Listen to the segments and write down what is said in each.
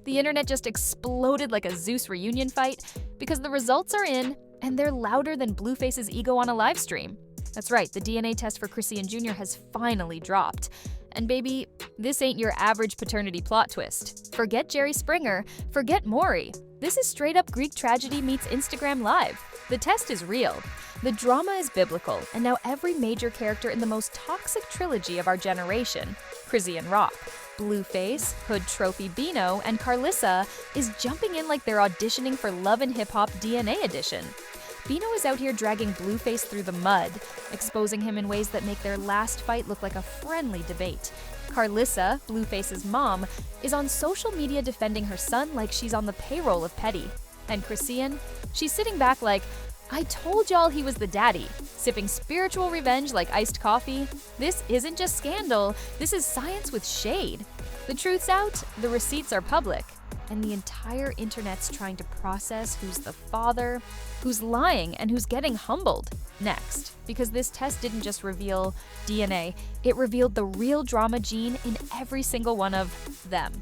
The internet just exploded like a Zeus reunion fight because the results are in, and they're louder than Blueface's ego on a live stream. That's right, the DNA test for Chrisean Jr. has finally dropped. And baby, this ain't your average paternity plot twist. Forget Jerry Springer, forget Maury. This is straight up Greek tragedy meets Instagram Live. The test is real. The drama is biblical, and now every major character in the most toxic trilogy of our generation, Chrisean Rock, Blueface, Hood Trophy Bino, and Karlissa, is jumping in like they're auditioning for Love and Hip Hop DNA Edition. Bino is out here dragging Blueface through the mud, exposing him in ways that make their last fight look like a friendly debate. Karlissa, Blueface's mom, is on social media defending her son like she's on the payroll of Petty. And Chrisean, she's sitting back like, I told y'all he was the daddy, sipping spiritual revenge like iced coffee. This isn't just scandal, this is science with shade. The truth's out, the receipts are public, and the entire internet's trying to process who's the father, who's lying, and who's getting humbled next. Because this test didn't just reveal DNA, it revealed the real drama gene in every single one of them.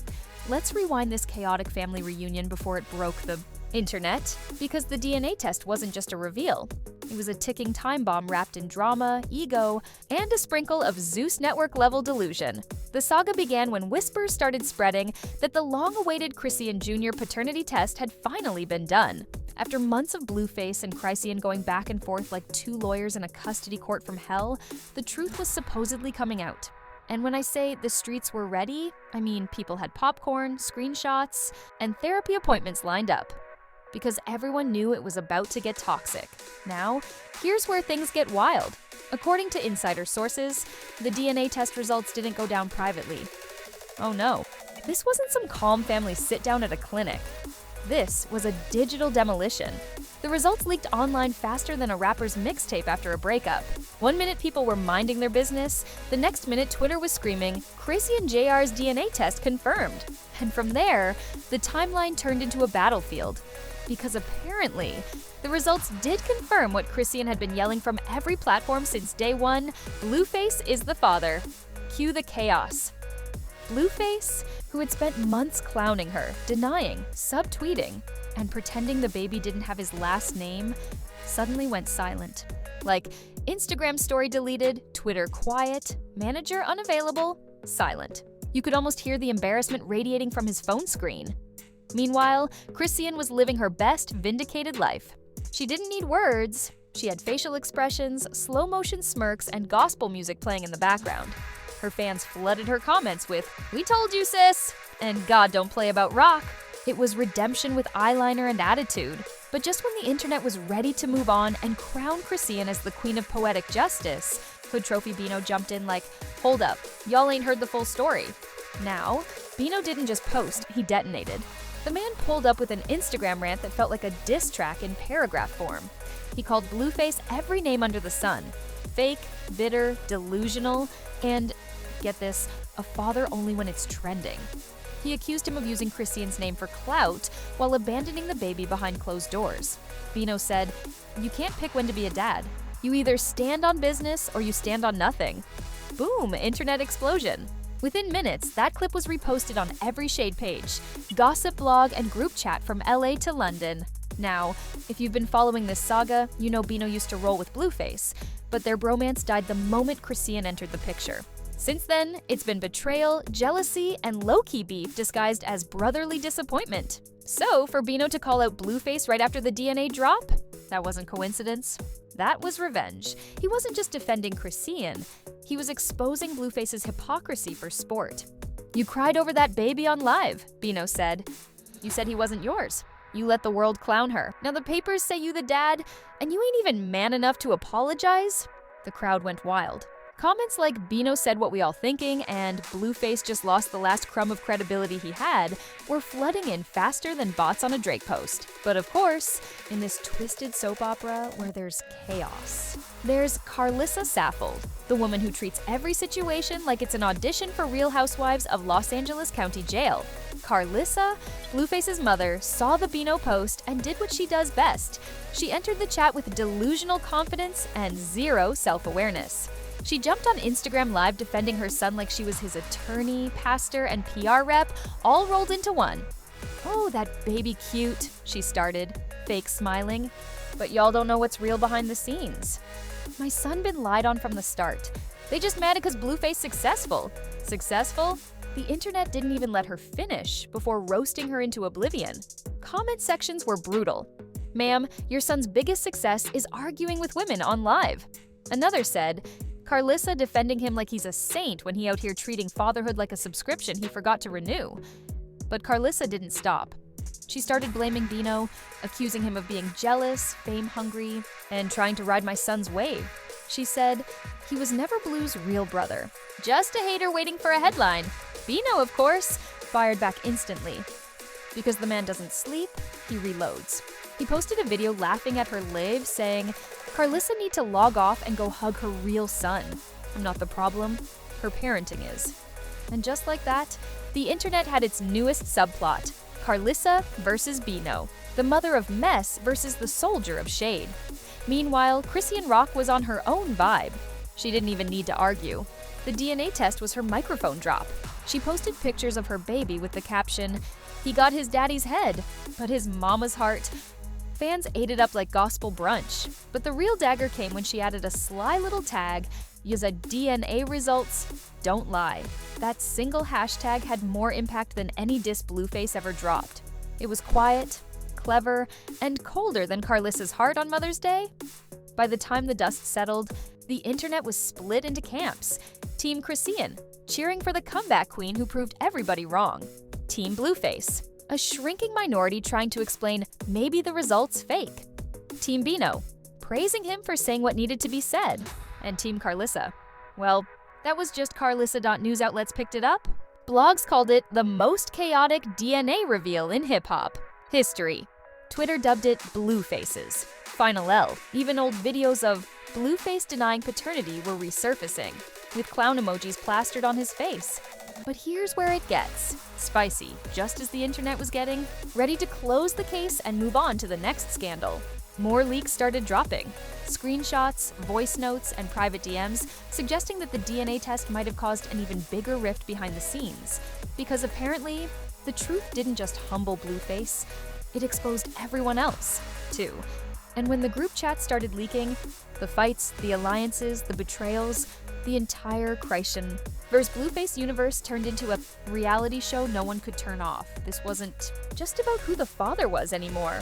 Let's rewind this chaotic family reunion before it broke the internet, because the DNA test wasn't just a reveal. It was a ticking time bomb wrapped in drama, ego, and a sprinkle of Zeus Network-level delusion. The saga began when whispers started spreading that the long-awaited Chrisean Jr. paternity test had finally been done. After months of Blueface and Chrisean going back and forth like two lawyers in a custody court from hell, the truth was supposedly coming out. And when I say the streets were ready, I mean people had popcorn, screenshots, and therapy appointments lined up. Because everyone knew it was about to get toxic. Now, here's where things get wild. According to insider sources, the DNA test results didn't go down privately. Oh no, this wasn't some calm family sit-down at a clinic. This was a digital demolition. The results leaked online faster than a rapper's mixtape after a breakup. One minute people were minding their business, the next minute Twitter was screaming, Chrisean Jr.'s DNA test confirmed. And from there, the timeline turned into a battlefield. Because apparently, the results did confirm what Chrisean had been yelling from every platform since day one, Blueface is the father. Cue the chaos. Blueface, who had spent months clowning her, denying, subtweeting, and pretending the baby didn't have his last name, suddenly went silent. Like, Instagram story deleted, Twitter quiet, manager unavailable, silent. You could almost hear the embarrassment radiating from his phone screen. Meanwhile, Chrisean was living her best, vindicated life. She didn't need words. She had facial expressions, slow-motion smirks, and gospel music playing in the background. Her fans flooded her comments with, "We told you, sis!" and "God don't play about rock." It was redemption with eyeliner and attitude. But just when the internet was ready to move on and crown Chrisean as the queen of poetic justice, Hood Trophy Bino jumped in like, "Hold up, y'all ain't heard the full story." Now, Bino didn't just post, he detonated. The man pulled up with an Instagram rant that felt like a diss track in paragraph form. He called Blueface every name under the sun. Fake, bitter, delusional, and, get this, a father only when it's trending. He accused him of using Chrisean's name for clout while abandoning the baby behind closed doors. Bino said, "You can't pick when to be a dad. You either stand on business or you stand on nothing." Boom, internet explosion. Within minutes, that clip was reposted on every shade page, gossip blog, and group chat from LA to London. Now, if you've been following this saga, you know Bino used to roll with Blueface, but their bromance died the moment Chrisean entered the picture. Since then, it's been betrayal, jealousy, and low-key beef disguised as brotherly disappointment. So, for Bino to call out Blueface right after the DNA drop? That wasn't coincidence. That was revenge. He wasn't just defending Chrisean, he was exposing Blueface's hypocrisy for sport. "You cried over that baby on live," Bino said. "You said he wasn't yours. You let the world clown her. Now the papers say you the dad, and you ain't even man enough to apologize?" The crowd went wild. Comments like "Bino said what we all thinking" and "Blueface just lost the last crumb of credibility he had" were flooding in faster than bots on a Drake post. But of course, in this twisted soap opera where there's chaos, there's Karlissa Saffold, the woman who treats every situation like it's an audition for Real Housewives of Los Angeles County Jail. Karlissa, Blueface's mother, saw the Bino post and did what she does best. She entered the chat with delusional confidence and zero self-awareness. She jumped on Instagram Live defending her son like she was his attorney, pastor, and PR rep, all rolled into one. "Oh, that baby cute," she started, fake smiling. "But y'all don't know what's real behind the scenes. My son been lied on from the start. They just mad because Blueface successful. Successful? The internet didn't even let her finish before roasting her into oblivion. Comment sections were brutal. Ma'am, your son's biggest success is arguing with women on live. Another said, Karlissa defending him like he's a saint when he out here treating fatherhood like a subscription he forgot to renew. But Karlissa didn't stop. She started blaming Bino, accusing him of being jealous, fame-hungry, and trying to ride my son's wave. She said, he was never Blue's real brother. Just a hater waiting for a headline. Bino, of course, fired back instantly. Because the man doesn't sleep, he reloads. He posted a video laughing at her live, saying, Karlissa need to log off and go hug her real son. I'm not the problem, her parenting is. And just like that, the internet had its newest subplot, Karlissa versus Bino, the mother of mess versus the soldier of shade. Meanwhile, Chrisean Rock was on her own vibe. She didn't even need to argue. The DNA test was her microphone drop. She posted pictures of her baby with the caption, he got his daddy's head, but his mama's heart. Fans ate it up like gospel brunch. But the real dagger came when she added a sly little tag, "Yaza DNA results don't lie." That single hashtag had more impact than any diss Blueface ever dropped. It was quiet, clever, and colder than Karlissa's heart on Mother's Day. By the time the dust settled, the internet was split into camps. Team Chrisean, cheering for the comeback queen who proved everybody wrong. Team Blueface, a shrinking minority trying to explain maybe the results fake. Team Bino, praising him for saying what needed to be said. And Team Karlissa. Well, that was just Karlissa.news outlets picked it up. Blogs called it the most chaotic DNA reveal in hip-hop history. Twitter dubbed it Bluefaces. Final L, even old videos of Blueface denying paternity were resurfacing, with clown emojis plastered on his face. But here's where it gets spicy, just as the internet was getting ready to close the case and move on to the next scandal. More leaks started dropping. Screenshots, voice notes, and private DMs suggesting that the DNA test might have caused an even bigger rift behind the scenes. Because apparently, the truth didn't just humble Blueface, it exposed everyone else, too. And when the group chat started leaking, the fights, the alliances, the betrayals, the entire Chrisean vs. Blueface universe turned into a reality show no one could turn off. This wasn't just about who the father was anymore.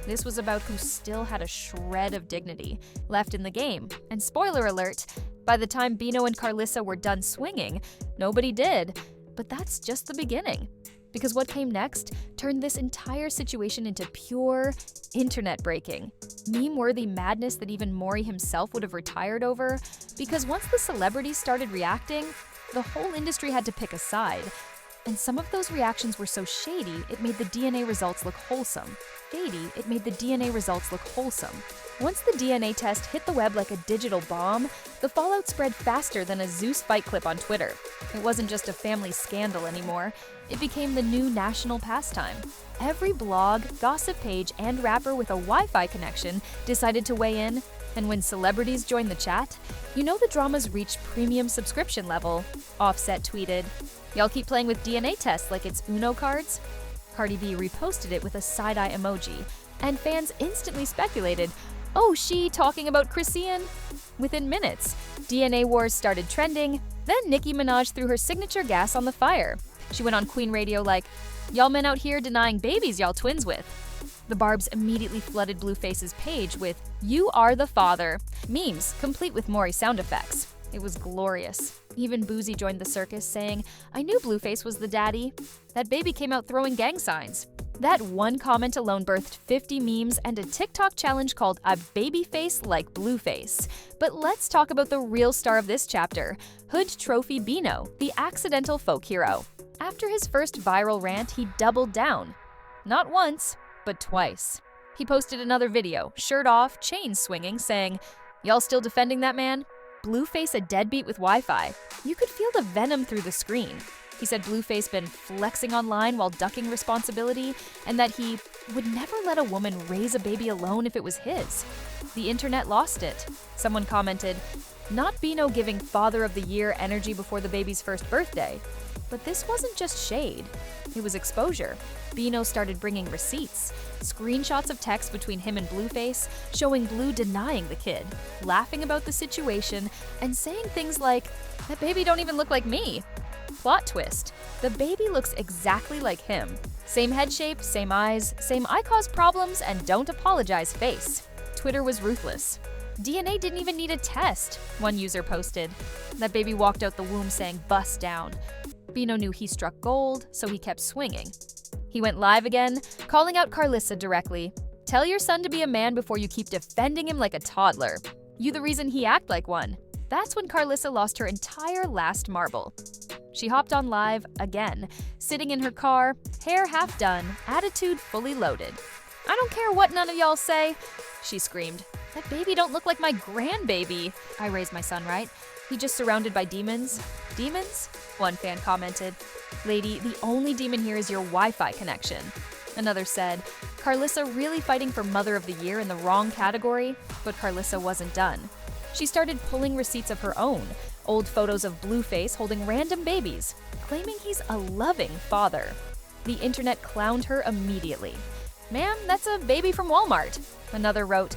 This was about who still had a shred of dignity left in the game. And spoiler alert, by the time Bino and Karlissa were done swinging, nobody did. But that's just the beginning. Because what came next turned this entire situation into pure internet breaking, meme-worthy madness that even Maury himself would have retired over. Because once the celebrities started reacting, the whole industry had to pick a side. And some of those reactions were so shady, it made the DNA results look wholesome. Shady, it made the DNA results look wholesome. Once the DNA test hit the web like a digital bomb, the fallout spread faster than a Zeus fight clip on Twitter. It wasn't just a family scandal anymore. It became the new national pastime. Every blog, gossip page, and rapper with a Wi-Fi connection decided to weigh in, and when celebrities joined the chat, you know the drama's reached premium subscription level. Offset tweeted, "Y'all keep playing with DNA tests like it's Uno cards?" Cardi B reposted it with a side-eye emoji, and fans instantly speculated, oh, she talking about Chrisean? Within minutes, DNA wars started trending, then Nicki Minaj threw her signature gas on the fire. She went on Queen Radio like, y'all men out here denying babies y'all twins with. The barbs immediately flooded Blueface's page with, you are the father, memes complete with Maury sound effects. It was glorious. Even Boozy joined the circus saying, I knew Blueface was the daddy. That baby came out throwing gang signs. That one comment alone birthed 50 memes and a TikTok challenge called a baby face like Blueface. But let's talk about the real star of this chapter, Hood Trophy Bino, the accidental folk hero. After his first viral rant, he doubled down. Not once, but twice. He posted another video, shirt off, chain swinging, saying, y'all still defending that man? Blueface a deadbeat with Wi-Fi. You could feel the venom through the screen. He said Blueface been flexing online while ducking responsibility, and that he would never let a woman raise a baby alone if it was his. The internet lost it. Someone commented, not Bino giving Father of the Year energy before the baby's first birthday. But this wasn't just shade. It was exposure. Bino started bringing receipts, screenshots of text between him and Blueface, showing Blue denying the kid, laughing about the situation, and saying things like, "That baby don't even look like me." Plot twist: the baby looks exactly like him. Same head shape, same eyes, same "I cause problems and don't apologize" face. Twitter was ruthless. "DNA didn't even need a test," one user posted. "That baby walked out the womb saying bust down." Bino knew he struck gold, so he kept swinging. He went live again, calling out Karlissa directly. "Tell your son to be a man before you keep defending him like a toddler. You the reason he act like one." That's when Karlissa lost her entire last marble. She hopped on live again, sitting in her car, hair half done, attitude fully loaded. "I don't care what none of y'all say," she screamed. "That baby don't look like my grandbaby. I raised my son right. He just surrounded by demons." "Demons?" one fan commented. "Lady, the only demon here is your Wi-Fi connection." Another said, "Karlissa really fighting for Mother of the Year in the wrong category?" But Karlissa wasn't done. She started pulling receipts of her own, old photos of Blueface holding random babies, claiming he's a loving father. The internet clowned her immediately. "Ma'am, that's a baby from Walmart." Another wrote,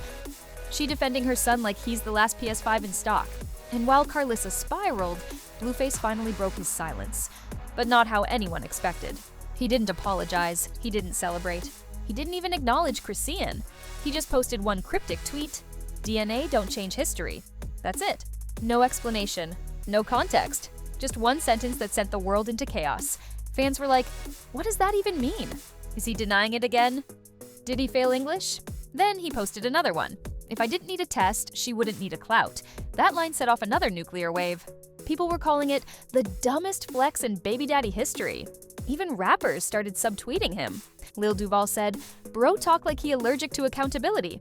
"She defending her son like he's the last PS5 in stock." And while Karlissa spiraled, Blueface finally broke his silence. But not how anyone expected. He didn't apologize, he didn't celebrate. He didn't even acknowledge Chrisean. He just posted one cryptic tweet: "DNA don't change history." That's it. No explanation, no context. Just one sentence that sent the world into chaos. Fans were like, what does that even mean? Is he denying it again? Did he fail English? Then he posted another one. "If I didn't need a test, she wouldn't need a clout." That line set off another nuclear wave. People were calling it the dumbest flex in baby daddy history. Even rappers started subtweeting him. Lil Duval said, "Bro talk like he allergic to accountability."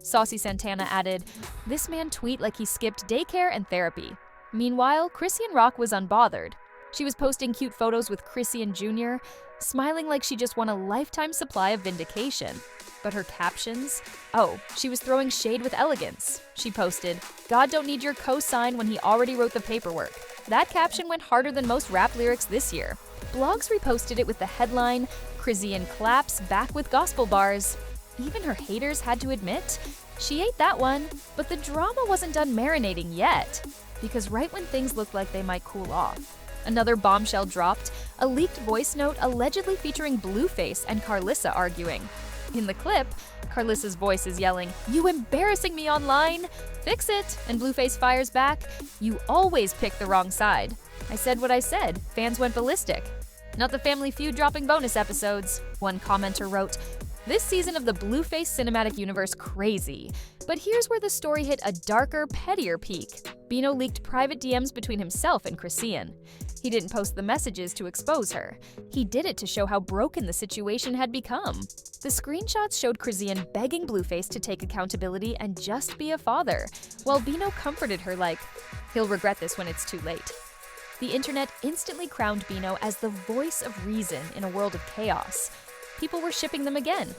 Saucy Santana added, "This man tweet like he skipped daycare and therapy." Meanwhile, Chrisean Rock was unbothered. She was posting cute photos with Chrisean Jr., smiling like she just won a lifetime supply of vindication. But her captions? Oh, she was throwing shade with elegance. She posted, "God don't need your cosign when he already wrote the paperwork." That caption went harder than most rap lyrics this year. Blogs reposted it with the headline, "Chrisean claps back with gospel bars." Even her haters had to admit, she ate that one. But the drama wasn't done marinating yet, because right when things looked like they might cool off, another bombshell dropped, a leaked voice note allegedly featuring Blueface and Karlissa arguing. In the clip, Karlissa's voice is yelling, "You embarrassing me online? Fix it!" And Blueface fires back, "You always pick the wrong side." "I said what I said. Fans went ballistic." "Not the Family Feud dropping bonus episodes," one commenter wrote. "This season of the Blueface cinematic universe crazy." But here's where the story hit a darker, pettier peak. Bino leaked private DMs between himself and Chrisean. He didn't post the messages to expose her. He did it to show how broken the situation had become. The screenshots showed Chrisean begging Blueface to take accountability and just be a father, while Bino comforted her like, "He'll regret this when it's too late." The internet instantly crowned Bino as the voice of reason in a world of chaos. People were shipping them again.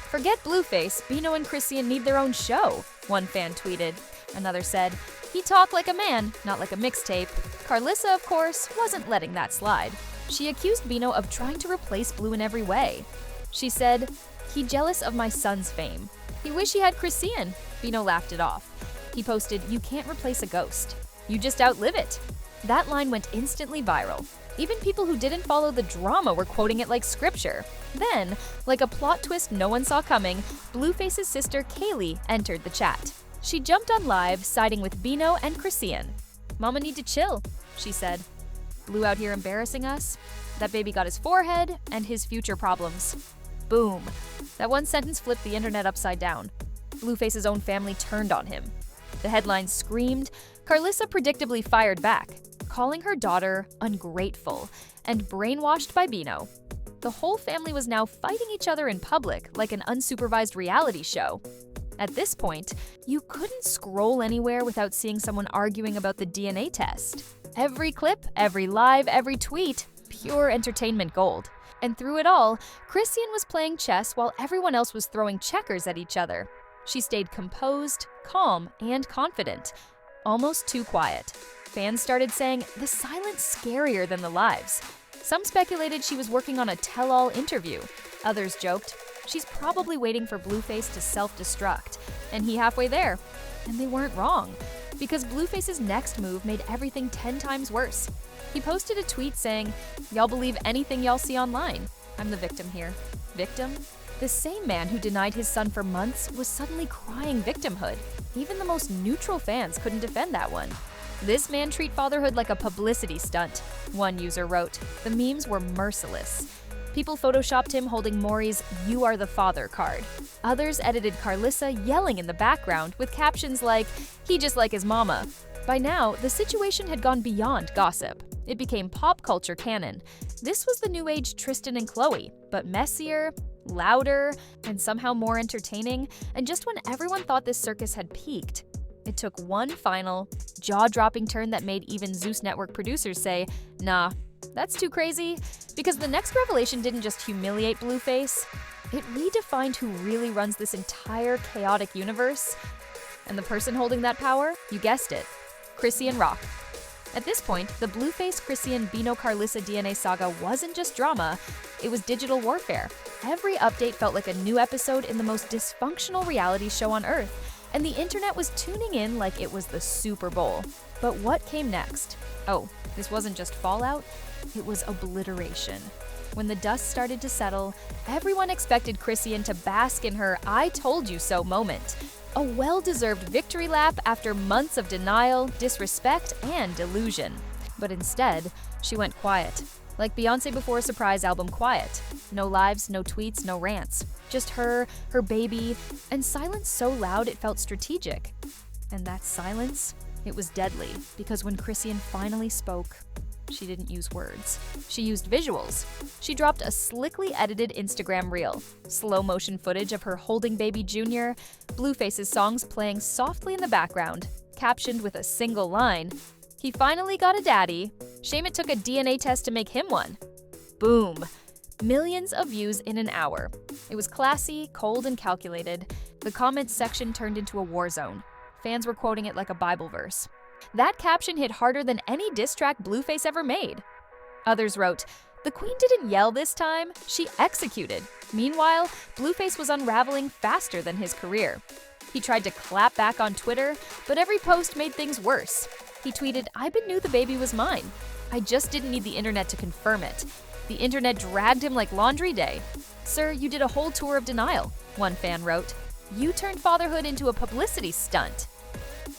"Forget Blueface, Bino and Chrisean need their own show," one fan tweeted. Another said, "He talked like a man, not like a mixtape." Karlissa, of course, wasn't letting that slide. She accused Bino of trying to replace Blue in every way. She said, "He jealous of my son's fame. He wish he had Chrisean." Bino laughed it off. He posted, "You can't replace a ghost. You just outlive it." That line went instantly viral. Even people who didn't follow the drama were quoting it like scripture. Then, like a plot twist no one saw coming, Blueface's sister Kaylee entered the chat. She jumped on live, siding with Bino and Chrisean. "Mama need to chill," she said. "Blue out here embarrassing us? That baby got his forehead and his future problems." Boom. That one sentence flipped the internet upside down. Blueface's own family turned on him. The headlines screamed. Karlissa predictably fired back, calling her daughter ungrateful and brainwashed by Bino. The whole family was now fighting each other in public like an unsupervised reality show. At this point, you couldn't scroll anywhere without seeing someone arguing about the DNA test. Every clip, every live, every tweet, pure entertainment gold. And through it all, Chrisean was playing chess while everyone else was throwing checkers at each other. She stayed composed, calm, and confident. Almost too quiet. Fans started saying, "The silence scarier than the lives." Some speculated she was working on a tell-all interview. Others joked, she's probably waiting for Blueface to self-destruct, and he halfway there. And they weren't wrong, because Blueface's next move made everything 10 times worse. He posted a tweet saying, "Y'all believe anything y'all see online. I'm the victim here." Victim? The same man who denied his son for months was suddenly crying victimhood. Even the most neutral fans couldn't defend that one. "This man treat fatherhood like a publicity stunt," one user wrote. The memes were merciless. People photoshopped him holding Maury's "You are the father" card. Others edited Karlissa yelling in the background with captions like, "He just like his mama." By now, the situation had gone beyond gossip. It became pop culture canon. This was the new age Tristan and Chloe, but messier, louder, and somehow more entertaining, and just when everyone thought this circus had peaked. It took one final, jaw-dropping turn that made even Zeus Network producers say, "Nah, that's too crazy," because the next revelation didn't just humiliate Blueface, it redefined who really runs this entire chaotic universe. And the person holding that power, you guessed it, Chrisean Rock. At this point, the Blueface, Chrisean, Bino, Karlissa DNA saga wasn't just drama, it was digital warfare. Every update felt like a new episode in the most dysfunctional reality show on Earth, and the internet was tuning in like it was the Super Bowl. But what came next? Oh, this wasn't just fallout, it was obliteration. When the dust started to settle, everyone expected Chrisean to bask in her "I told you so" moment. A well-deserved victory lap after months of denial, disrespect, and delusion. But instead, she went quiet. Like Beyoncé before a surprise album quiet. No lives, no tweets, no rants. Just her baby, and silence so loud it felt strategic. And that silence, it was deadly, because when Chrisean finally spoke, she didn't use words. She used visuals. She dropped a slickly edited Instagram reel, slow motion footage of her holding baby Junior, Blueface's songs playing softly in the background, captioned with a single line, "He finally got a daddy. Shame it took a DNA test to make him one." Boom. Millions of views in an hour. It was classy, cold, and calculated. The comments section turned into a war zone. Fans were quoting it like a Bible verse. That caption hit harder than any diss track Blueface ever made. Others wrote, "The queen didn't yell this time, she executed." Meanwhile, Blueface was unraveling faster than his career. He tried to clap back on Twitter, but every post made things worse. He tweeted, "I knew the baby was mine. I just didn't need the internet to confirm it." The internet dragged him like laundry day. "Sir, you did a whole tour of denial," one fan wrote. "You turned fatherhood into a publicity stunt."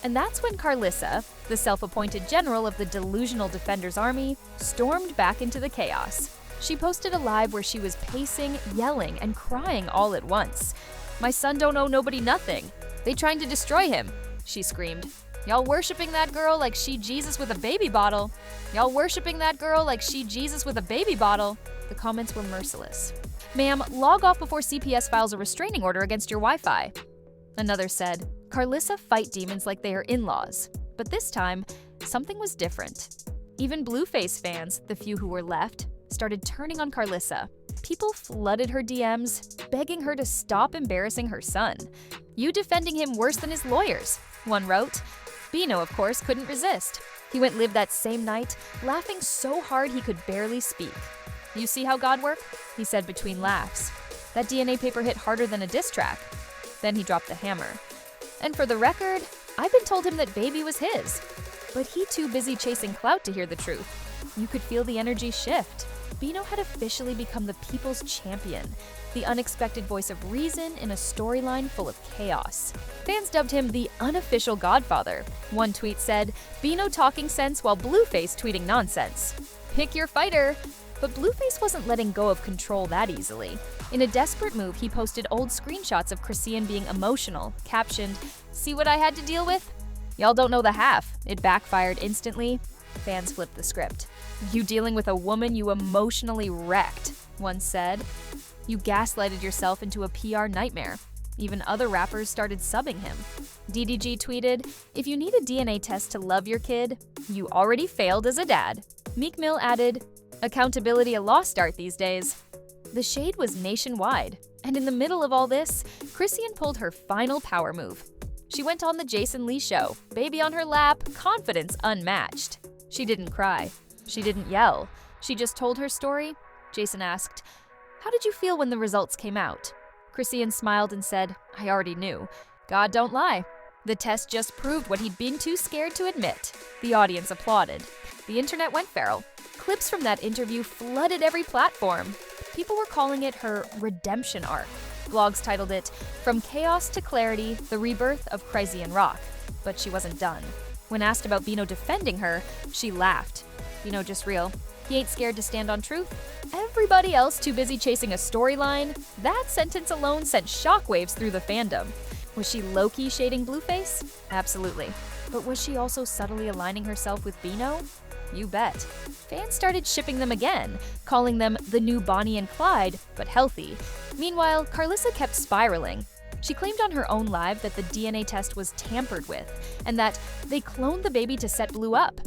And that's when Karlissa, the self-appointed general of the delusional Defenders Army, stormed back into the chaos. She posted a live where she was pacing, yelling, and crying all at once. "My son don't owe nobody nothing. They trying to destroy him," she screamed. "Y'all worshipping that girl like she Jesus with a baby bottle. Y'all worshipping that girl like she Jesus with a baby bottle." The comments were merciless. "Ma'am, log off before CPS files a restraining order against your Wi-Fi." Another said, "Karlissa fight demons like they are in-laws." But this time, something was different. Even Blueface fans, the few who were left, started turning on Karlissa. People flooded her DMs, begging her to stop embarrassing her son. "You defending him worse than his lawyers," one wrote. Bino, of course, couldn't resist. He went live that same night, laughing so hard he could barely speak. "You see how God works?" he said between laughs. That DNA paper hit harder than a diss track. Then he dropped the hammer. "And for the record, I've been told him that baby was his." But he too busy chasing clout to hear the truth. You could feel the energy shift. Bino had officially become the people's champion, the unexpected voice of reason in a storyline full of chaos. Fans dubbed him the unofficial Godfather. One tweet said, "Bino talking sense while Blueface tweeting nonsense." Pick your fighter. But Blueface wasn't letting go of control that easily. In a desperate move, he posted old screenshots of Chrisean being emotional, captioned, "See what I had to deal with? Y'all don't know the half." It backfired instantly. Fans flipped the script. "You dealing with a woman you emotionally wrecked," one said. "You gaslighted yourself into a PR nightmare." Even other rappers started subbing him. DDG tweeted, "If you need a DNA test to love your kid, you already failed as a dad." Meek Mill added, "Accountability a lost art these days." The shade was nationwide, and in the middle of all this, Chrisean pulled her final power move. She went on the Jason Lee show, baby on her lap, confidence unmatched. She didn't cry. She didn't yell. She just told her story? Jason asked. How did you feel when the results came out? Chrisean smiled and said, I already knew. God don't lie. The test just proved what he'd been too scared to admit. The audience applauded. The internet went feral. Clips from that interview flooded every platform. People were calling it her redemption arc. Blogs titled it, From Chaos to Clarity, The Rebirth of Chrisean Rock. But she wasn't done. When asked about Bino defending her, she laughed. Bino just real. He ain't scared to stand on truth. Everybody else too busy chasing a storyline? That sentence alone sent shockwaves through the fandom. Was she low-key shading Blueface? Absolutely. But was she also subtly aligning herself with Bino? You bet. Fans started shipping them again, calling them the new Bonnie and Clyde, but healthy. Meanwhile, Karlissa kept spiraling. She claimed on her own live that the DNA test was tampered with, and that they cloned the baby to set Blue up.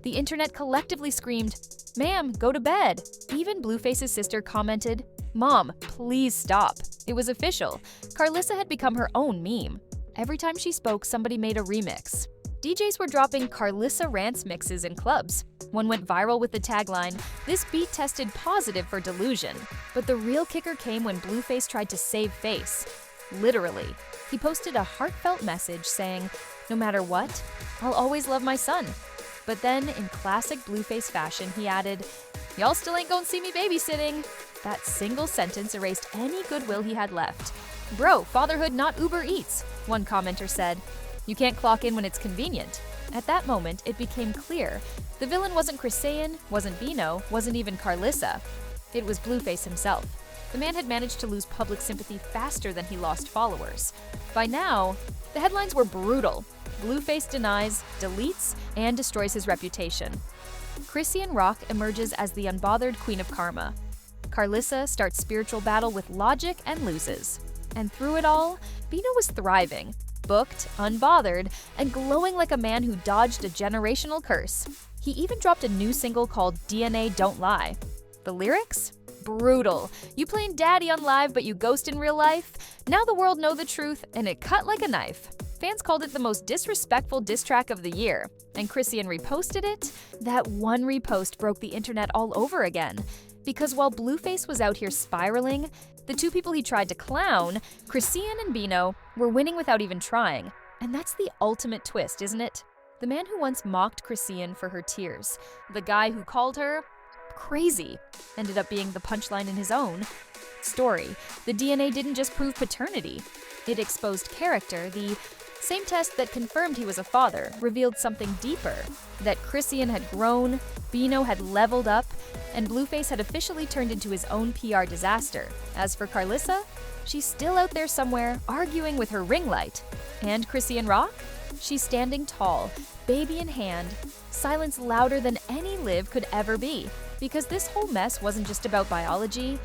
The internet collectively screamed, "Ma'am, go to bed." Even Blueface's sister commented, "Mom, please stop." It was official. Karlissa had become her own meme. Every time she spoke, somebody made a remix. DJs were dropping Karlissa rants mixes in clubs. One went viral with the tagline, "This beat tested positive for delusion." But the real kicker came when Blueface tried to save face. Literally. He posted a heartfelt message saying, "No matter what, I'll always love my son." But then, in classic Blueface fashion, he added, "Y'all still ain't gonna see me babysitting." That single sentence erased any goodwill he had left. "Bro, fatherhood not Uber Eats," one commenter said. "You can't clock in when it's convenient." At that moment, it became clear. The villain wasn't Chrisean, wasn't Bino, wasn't even Karlissa. It was Blueface himself. The man had managed to lose public sympathy faster than he lost followers. By now, the headlines were brutal. Blueface denies, deletes, and destroys his reputation. Chrisean Rock emerges as the unbothered queen of karma. Karlissa starts spiritual battle with logic and loses. And through it all, Bino was thriving, booked, unbothered, and glowing like a man who dodged a generational curse. He even dropped a new single called DNA Don't Lie. The lyrics? Brutal. You playing daddy on live but you ghost in real life? Now the world know the truth, and it cut like a knife. Fans called it the most disrespectful diss track of the year, and Chrisean reposted it. That one repost broke the internet all over again. Because while Blueface was out here spiraling, the two people he tried to clown, Chrisean and Bino, were winning without even trying. And that's the ultimate twist, isn't it? The man who once mocked Chrisean for her tears, the guy who called her crazy, ended up being the punchline in his own story. The DNA didn't just prove paternity. It exposed character. The same test that confirmed he was a father revealed something deeper, that Chrisean had grown, Bino had leveled up, and Blueface had officially turned into his own PR disaster. As for Karlissa, she's still out there somewhere, arguing with her ring light. And Chrisean Rock? She's standing tall, baby in hand, silence louder than any live could ever be. Because this whole mess wasn't just about biology,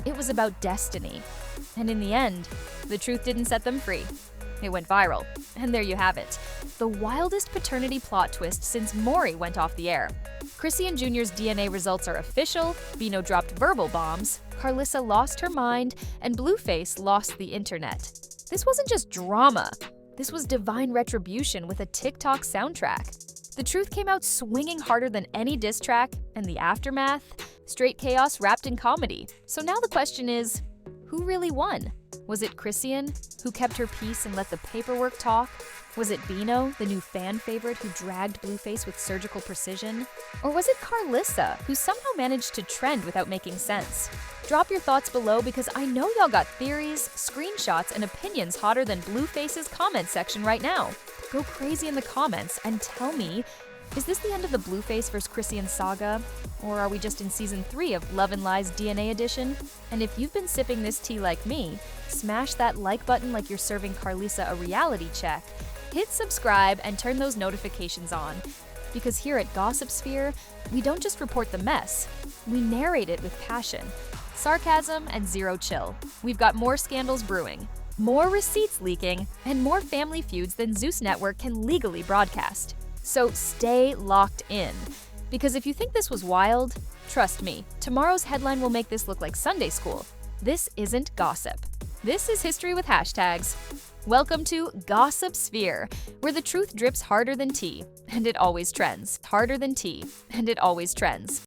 it was about destiny. And in the end, the truth didn't set them free. It went viral. And there you have it. The wildest paternity plot twist since Maury went off the air. Chrisean Jr.'s DNA results are official, Bino dropped verbal bombs, Karlissa lost her mind, and Blueface lost the internet. This wasn't just drama. This was divine retribution with a TikTok soundtrack. The truth came out swinging harder than any diss track, and the aftermath? Straight chaos wrapped in comedy. So now the question is, who really won? Was it Chrisean, who kept her peace and let the paperwork talk? Was it Bino, the new fan favorite who dragged Blueface with surgical precision? Or was it Karlissa, who somehow managed to trend without making sense? Drop your thoughts below because I know y'all got theories, screenshots, and opinions hotter than Blueface's comment section right now. Go crazy in the comments and tell me, is this the end of the Blueface vs. Chrisean saga? Or are we just in Season 3 of Love and Lies DNA Edition? And if you've been sipping this tea like me, smash that like button like you're serving Karlissa a reality check. Hit subscribe and turn those notifications on. Because here at Gossip Sphere, we don't just report the mess, we narrate it with passion, sarcasm, and zero chill. We've got more scandals brewing, more receipts leaking, and more family feuds than Zeus Network can legally broadcast. So stay locked in. Because if you think this was wild, trust me, tomorrow's headline will make this look like Sunday school. This isn't gossip. This is history with hashtags. Welcome to Gossip Sphere, where the truth drips harder than tea, and it always trends. Harder than tea, and it always trends.